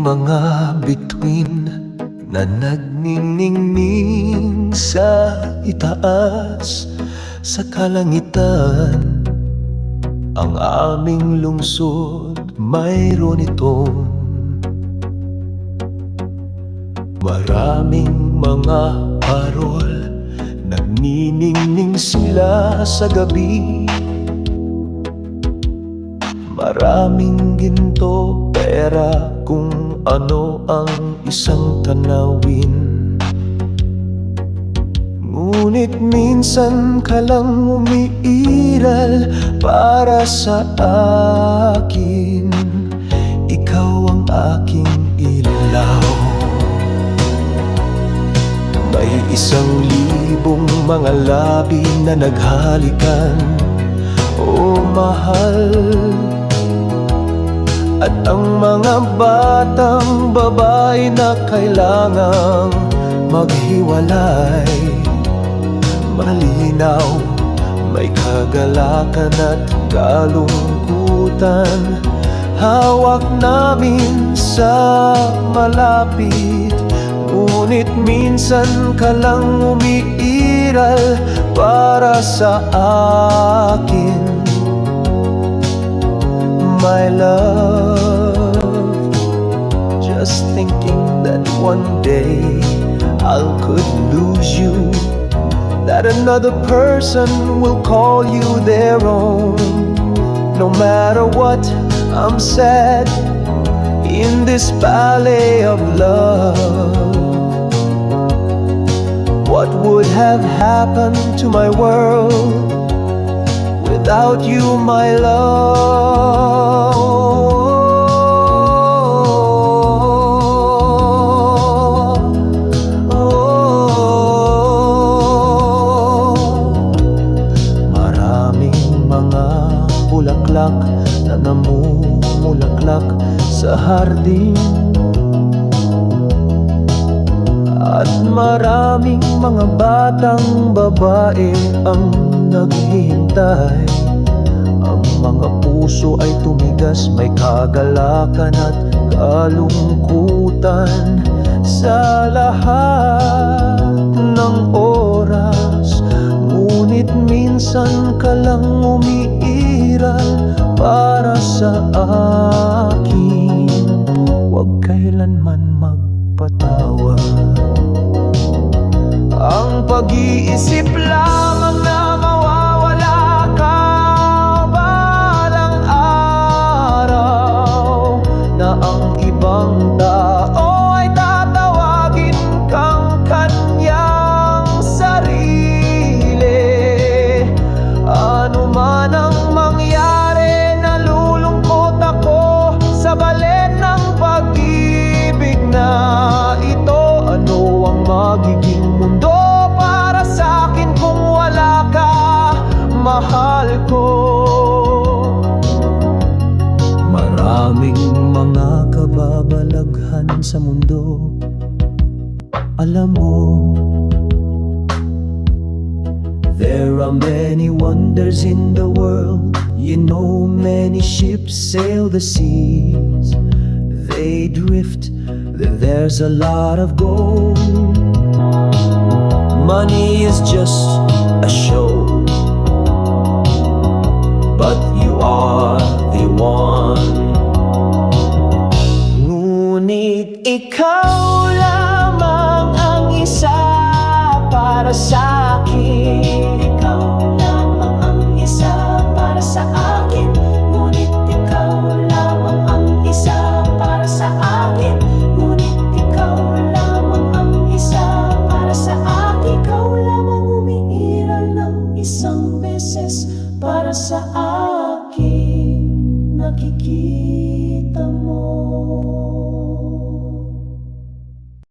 mga bituin na nagniningning sa itaas sa kalangitan. Ang aming lungsod mayroon itong maraming mga parol. Nagniningning sila sa gabi. Maraming ginto, pera, kung ano ang isang tanawin. Ngunit minsan ka lang umiiral para sa akin. Ikaw ang aking ilaw. May 1,000 mga labi na naghalikan, oh mahal. At ang mga batang babae na kailangang maghiwalay. Malinaw, may kagalakan at kalungkutan. Hawak namin sa malapit. Ngunit minsan ka lang umiiral para sa akin, my love. Just thinking that one day I could lose you, that another person will call you their own. No matter what, I'm sad in this ballet of love. What would have happened to my world without you, my love? Maraming mga bulaklak na namumulaklak sa hardin, at maraming mga batang babae ang naghihintay. Ang mga puso ay tumigas, may kagalakan at kalungkutan. Sa lahat ng oras, ngunit minsan ka lang umiiral para sa akin. Huwag kailanman magpatawa. Ang pag-iisip lamang na mawawala ka balang araw, na ang ibang tao ay tatawagin kang kanyang sarili. Ano man ang mangyari, nalulungkot ako sa balet ng pag-ibig na ito. Ano ang magiging mundo para sa akin kung wala ka, mahal ko? Maraming mga kababalaghan sa mundo, alam mo. There are many wonders in the world. You know, many ships sail the seas. They drift, there's a lot of gold. Money is just a show, but you are the one. Ngunit ikaw lamang ang isa para sa akin. Ikaw lamang ang isa para sa akin. Ngunit ikaw lamang ang isa para sa akin. Ngunit ikaw lamang ang isa para sa akin. Ikaw lamang umiiral ng isang beses para sa akin. Nakikita mo.